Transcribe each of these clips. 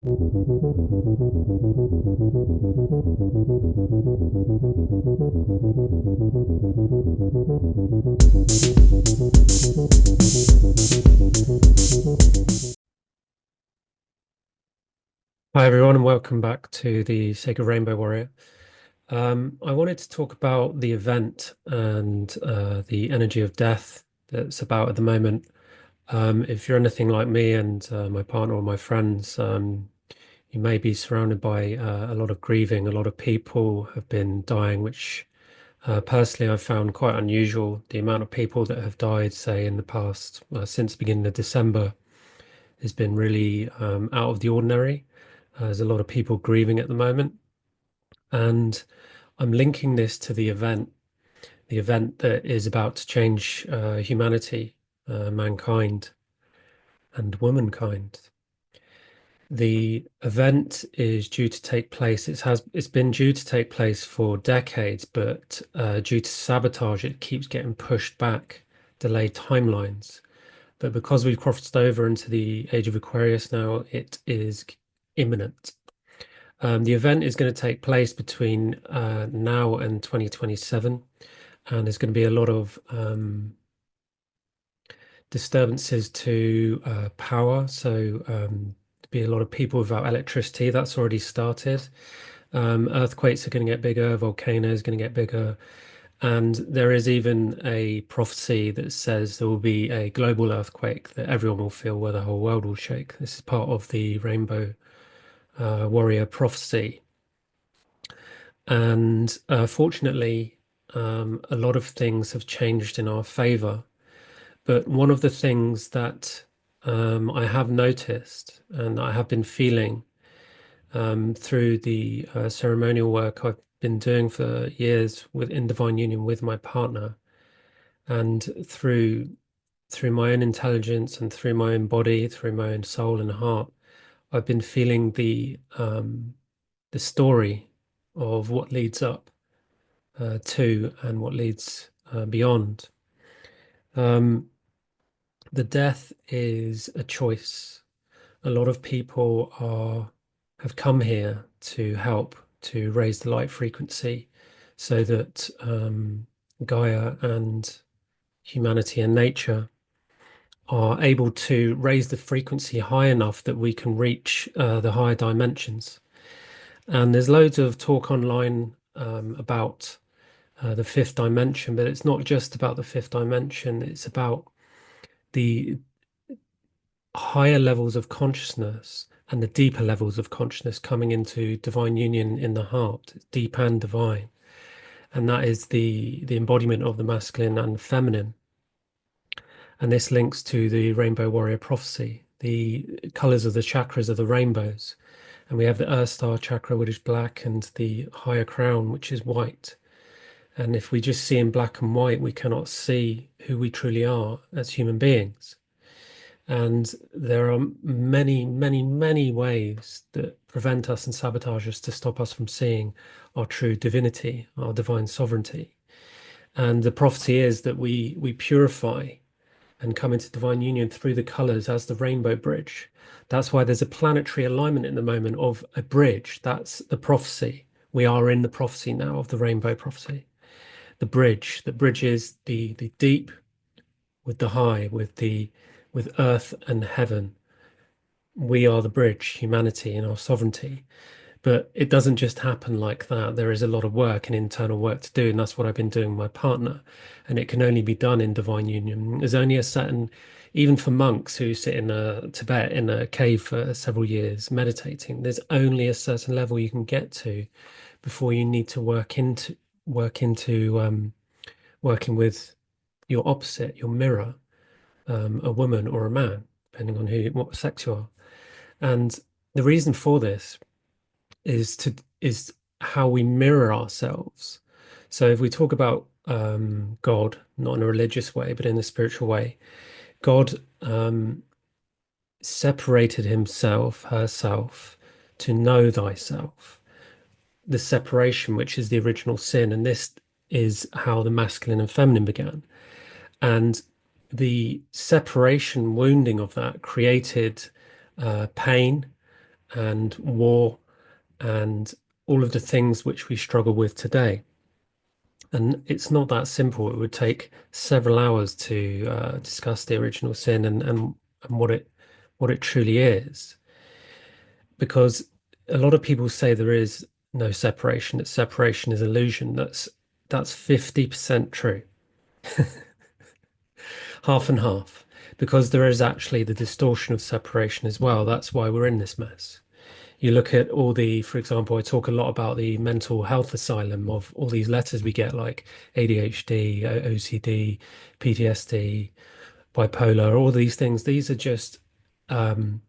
Hi everyone, and welcome back to the Sacred Rainbow Warrior. I wanted to talk about the event and the energy of death that's about at the moment. If you're anything like me and my partner or my friends, you may be surrounded by a lot of grieving. A lot of people have been dying, which personally I've found quite unusual. The amount of people that have died, say, in the past, since the beginning of December, has been really out of the ordinary. There's a lot of people grieving at the moment. And I'm linking this to the event that is about to change humanity, mankind, and womankind. The event is due to take place. It's been due to take place for decades, but due to sabotage, it keeps getting pushed back, delayed timelines. But because we've crossed over into the age of Aquarius now, it is imminent. The event is going to take place between now and 2027, and there's going to be a lot of disturbances to power. So there'll be a lot of people without electricity. That's already started. Earthquakes are going to get bigger, volcanoes are going to get bigger, and there is even a prophecy that says there will be a global earthquake that everyone will feel, where the whole world will shake. This is part of the Rainbow Warrior prophecy. And fortunately, a lot of things have changed in our favor. But one of the things that I have noticed and I have been feeling through the ceremonial work I've been doing for years in divine union with my partner, and through my own intelligence and through my own body, through my own soul and heart, I've been feeling the story of what leads up to and what leads beyond. Um, the death is a choice. A lot of people have come here to help to raise the light frequency so that Gaia and humanity and nature are able to raise the frequency high enough that we can reach the higher dimensions. And there's loads of talk online about the fifth dimension, but it's not just about the fifth dimension, it's about the higher levels of consciousness and the deeper levels of consciousness coming into divine union in the heart. It's deep and divine. And that is the embodiment of the masculine and feminine. And this links to the Rainbow Warrior prophecy. The colors of the chakras are the rainbows. And we have the Earth Star chakra, which is black, and the higher crown, which is white. And if we just see in black and white, we cannot see who we truly are as human beings. And there are many, many, many ways that prevent us and sabotage us to stop us from seeing our true divinity, our divine sovereignty. And the prophecy is that we purify and come into divine union through the colors as the rainbow bridge. That's why there's a planetary alignment in the moment of a bridge. That's the prophecy. We are in the prophecy now of the rainbow prophecy. The bridge that bridges the deep with the high, with earth and heaven. We are the bridge, humanity and our sovereignty. But it doesn't just happen like that. There is a lot of work and internal work to do, and that's what I've been doing with my partner. And it can only be done in divine union. There's only a certain, even for monks who sit in Tibet in a cave for several years meditating, there's only a certain level you can get to before you need to work into working with your opposite, your mirror, a woman or a man, depending on what sex you are. And the reason for this is how we mirror ourselves. So if we talk about God, not in a religious way, but in a spiritual way, God separated himself, herself, to know thyself. The separation, which is the original sin, and this is how the masculine and feminine began. And the separation wounding of that created pain and war and all of the things which we struggle with today. And it's not that simple. It would take several hours to discuss the original sin and what it truly is, because a lot of people say there is no separation, that separation is illusion. That's 50% true, half and half, because there is actually the distortion of separation as well. That's why we're in this mess. You look at all the, for example, I talk a lot about the mental health asylum of all these letters we get like ADHD, OCD, PTSD, bipolar, all these things. These are just um,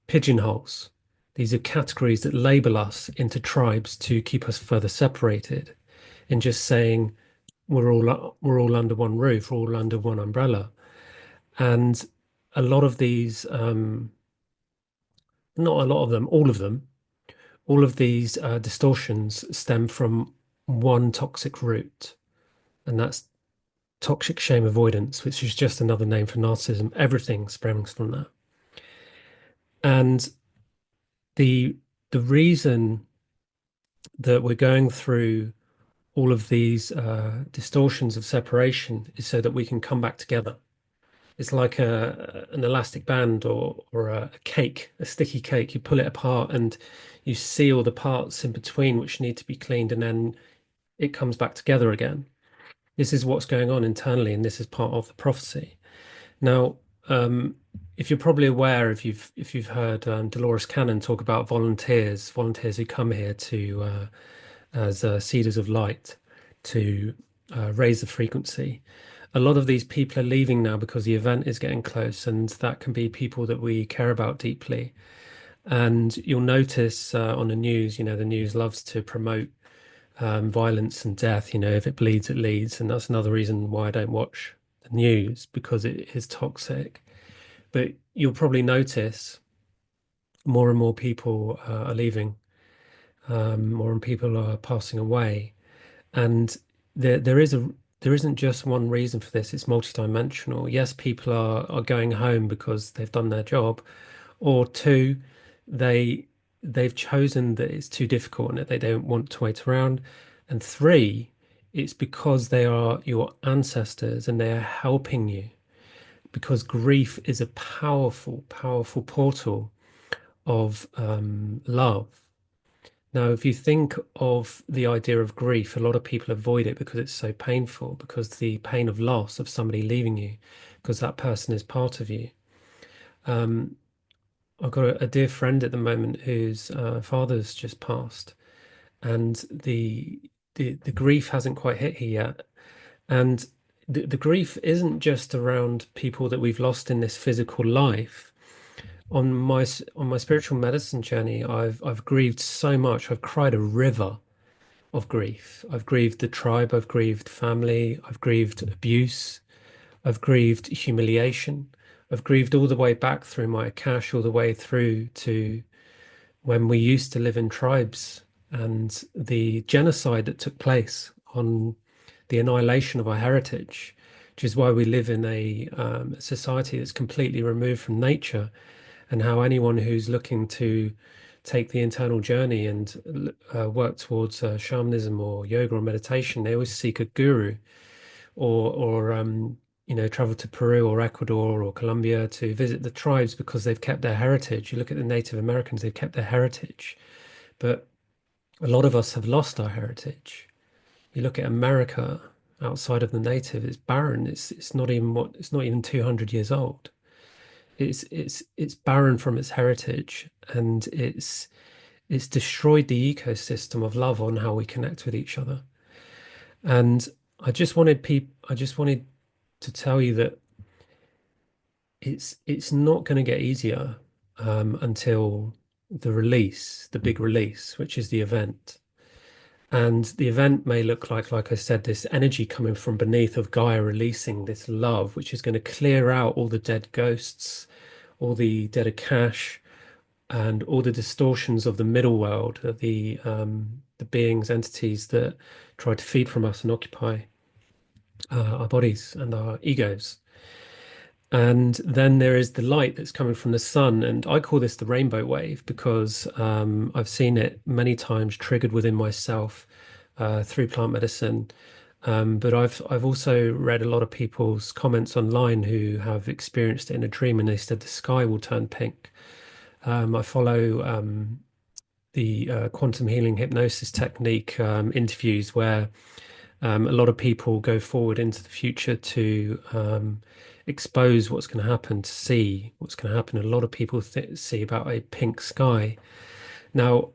pigeonholes. These are categories that label us into tribes to keep us further separated, and just saying we're all under one roof, we're all under one umbrella. And a lot of these, not a lot of them, all of these distortions stem from one toxic root, and that's toxic shame avoidance, which is just another name for narcissism. Everything springs from that. And the the reason that we're going through all of these distortions of separation is so that we can come back together. It's like an elastic band or a cake, a sticky cake. You pull it apart and you see all the parts in between which need to be cleaned, and then it comes back together again. This is what's going on internally, and this is part of the prophecy. Now, um, if you're probably aware, if you've heard Dolores Cannon talk about volunteers who come here to as seeders of light to raise the frequency. A lot of these people are leaving now because the event is getting close, and that can be people that we care about deeply. And you'll notice on the news, the news loves to promote violence and death. If it bleeds, it leads. And that's another reason why I don't watch the news, because it is toxic. But you'll probably notice more and more people are leaving, more and people are passing away. And there isn't just one reason for this, it's multidimensional. Yes, people are going home because they've done their job, or two, they they've chosen that it's too difficult and that they don't want to wait around. And three, it's because they are your ancestors and they are helping you. Because grief is a powerful, powerful portal of love. Now, if you think of the idea of grief, a lot of people avoid it because it's so painful, because the pain of loss of somebody leaving you, because that person is part of you. Um, I've got a dear friend at the moment whose father's just passed, and the grief hasn't quite hit here yet. And the grief isn't just around people that we've lost in this physical life. On my spiritual medicine journey, I've grieved so much. I've cried a river of grief. I've grieved the tribe, I've grieved family, I've grieved abuse, I've grieved humiliation. I've grieved all the way back through my Akash, all the way through to when we used to live in tribes and the genocide that took place on the annihilation of our heritage, which is why we live in a society that's completely removed from nature, and how anyone who's looking to take the internal journey and work towards shamanism or yoga or meditation, they always seek a guru or travel to Peru or Ecuador or Colombia to visit the tribes because they've kept their heritage. You look at the Native Americans, they've kept their heritage, but a lot of us have lost our heritage. You look at America outside of the native, it's barren. It's not even 200 years old. It's barren from its heritage, and it's destroyed the ecosystem of love on how we connect with each other. And I just wanted to tell you that it's not going to get easier until the big release, which is the event. And the event may look like I said, this energy coming from beneath of Gaia releasing this love, which is going to clear out all the dead ghosts, all the dead Akash, and all the distortions of the middle world, of the beings, entities that try to feed from us and occupy our bodies and our egos. And then there is the light that's coming from the sun. And I call this the rainbow wave because I've seen it many times triggered within myself through plant medicine. But I've also read a lot of people's comments online who have experienced it in a dream and they said the sky will turn pink. I follow the quantum healing hypnosis technique interviews where a lot of people go forward into the future to expose what's going to happen, to see what's going to happen. A lot of people see about a pink sky. Now,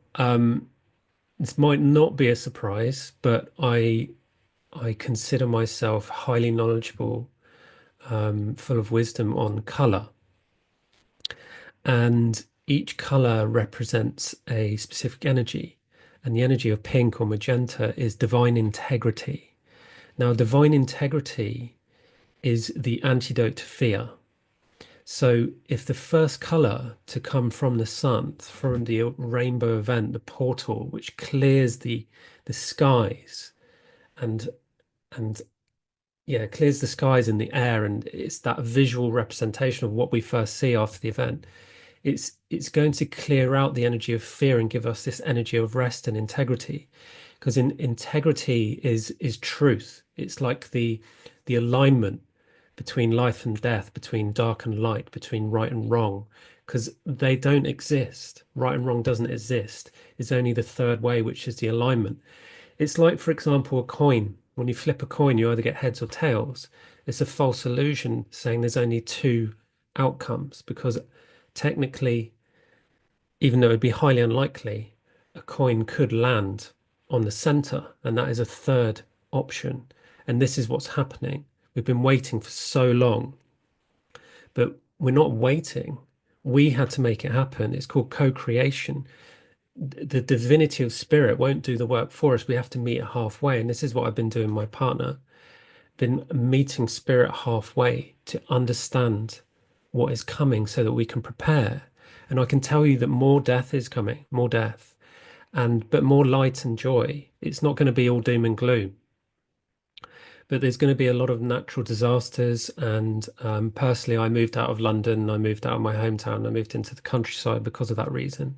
this might not be a surprise, but I consider myself highly knowledgeable, full of wisdom on color, and each color represents a specific energy. And the energy of pink or magenta is divine integrity. Now, divine integrity is the antidote to fear. So, if the first color to come from the sun, from the rainbow event, the portal, which clears the skies and and yeah, clears the skies and the air, and it's that visual representation of what we first see after the event. It's going to clear out the energy of fear and give us this energy of rest and integrity. Because in integrity is truth. It's like the alignment between life and death, between dark and light, between right and wrong, because they don't exist. Right and wrong doesn't exist. It's only the third way, which is the alignment. It's like, for example, a coin. When you flip a coin, you either get heads or tails. It's a false illusion saying there's only two outcomes because technically, even though it'd be highly unlikely, a coin could land on the center, and that is a third option. And this is what's happening. We've been waiting for so long, but we're not waiting. We had to make it happen. It's called co-creation. The divinity of spirit won't do the work for us. We have to meet it halfway. And this is what I've been doing with my partner, been meeting spirit halfway to understand what is coming so that we can prepare. And I can tell you that more death is coming, more death, and but more light and joy. It's not going to be all doom and gloom, but there's going to be a lot of natural disasters. And personally, I moved out of London, I moved out of my hometown, I moved into the countryside because of that reason.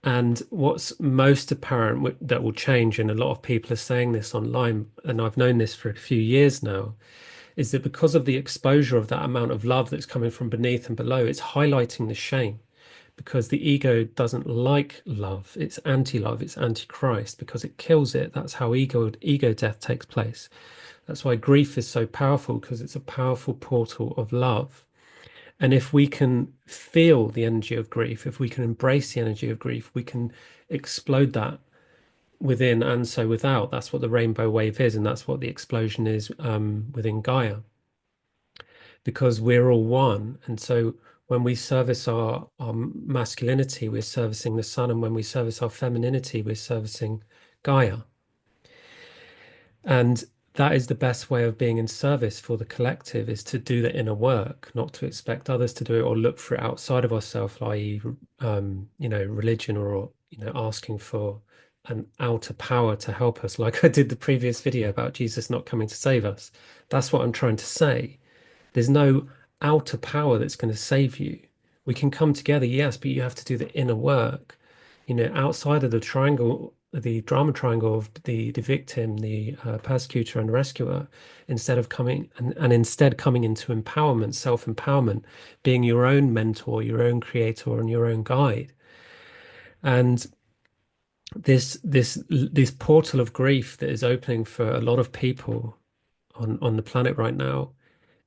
And what's most apparent that will change, and a lot of people are saying this online, and I've known this for a few years now, is that because of the exposure of that amount of love that's coming from beneath and below, it's highlighting the shame because the ego doesn't like love. It's anti-love, it's anti-Christ because it kills it. That's how ego death takes place. That's why grief is so powerful because it's a powerful portal of love. And if we can feel the energy of grief, if we can embrace the energy of grief, we can explode that within and so without. That's what the rainbow wave is, and that's what the explosion is within Gaia, because we're all one. And so when we service our masculinity, we're servicing the sun, and when we service our femininity, we're servicing Gaia. And that is the best way of being in service for the collective, is to do the inner work, not to expect others to do it or look for it outside of ourselves, i.e., religion, or, asking for an outer power to help us, like I did the previous video about Jesus not coming to save us. That's what I'm trying to say. There's no outer power that's going to save you. We can come together, yes, but you have to do the inner work. Outside of the triangle, the drama triangle of the victim, the persecutor, and rescuer, instead of coming and instead coming into empowerment, self-empowerment, being your own mentor, your own creator, and your own guide. And this portal of grief that is opening for a lot of people on the planet right now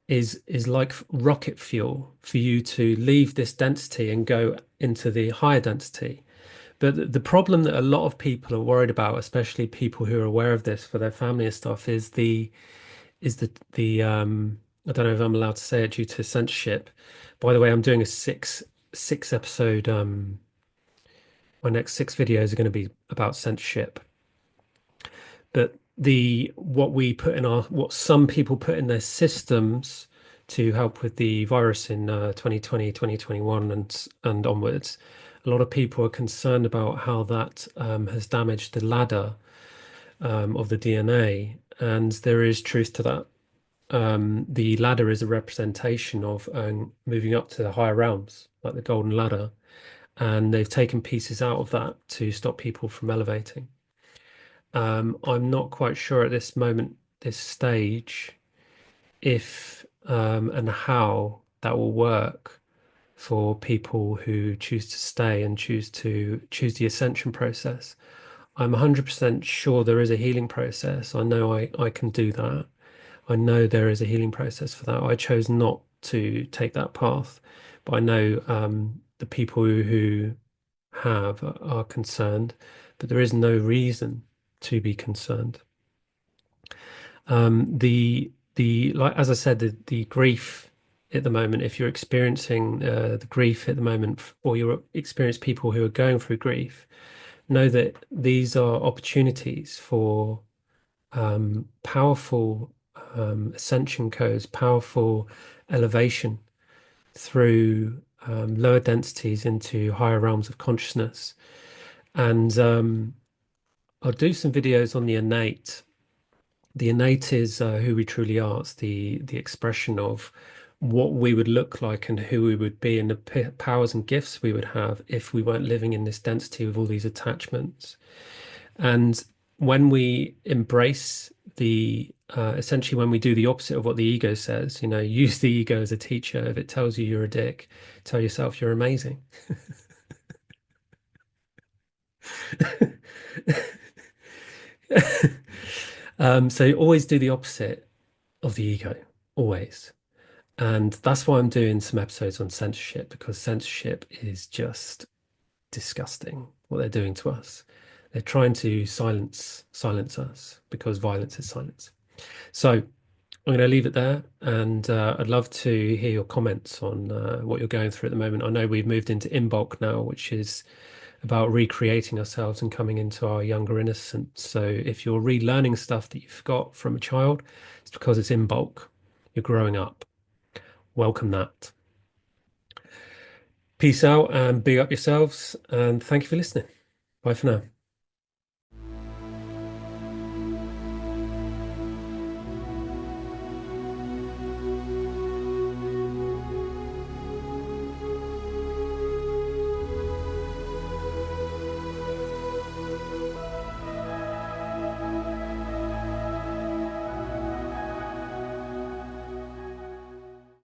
is like rocket fuel for you to leave this density and go into the higher density. But the problem that a lot of people are worried about, especially people who are aware of this for their family and stuff, is the I don't know if I'm allowed to say it due to censorship. By the way, I'm doing a six episode. My next six videos are going to be about censorship. But the what some people put in their systems to help with the virus in 2020, 2021 and onwards, a lot of people are concerned about how that has damaged the ladder of the DNA, and there is truth to that. the ladder is a representation of moving up to the higher realms, like the golden ladder, and they've taken pieces out of that to stop people from elevating. I'm not quite sure at this moment, this stage, if and how that will work for people who choose to stay and choose the ascension process. I'm 100% sure there is a healing process. I know I can do that. I know there is a healing process for that. I chose not to take that path, but I know the people who have are concerned, but there is no reason to be concerned. The like as I said, the grief at the moment, if you're experiencing the grief at the moment, or you experience people who are going through grief, know that these are opportunities for powerful ascension codes, powerful elevation through lower densities into higher realms of consciousness. And I'll do some videos on the innate. The innate is who we truly are. It's the expression of what we would look like and who we would be, and the powers and gifts we would have if we weren't living in this density with all these attachments. And when we embrace essentially when we do the opposite of what the ego says, use the ego as a teacher. If it tells you you're a dick, tell yourself you're amazing. So always do the opposite of the ego, always. And that's why I'm doing some episodes on censorship, because censorship is just disgusting what they're doing to us. They're trying to silence us because violence is silence. So I'm going to leave it there, and I'd love to hear your comments on what you're going through at the moment. I know we've moved into in bulk now, which is about recreating ourselves and coming into our younger innocence. So if you're relearning stuff that you forgot from a child, it's because it's in bulk. You're growing up. Welcome that. Peace out and big up yourselves, and thank you for listening. Bye for now.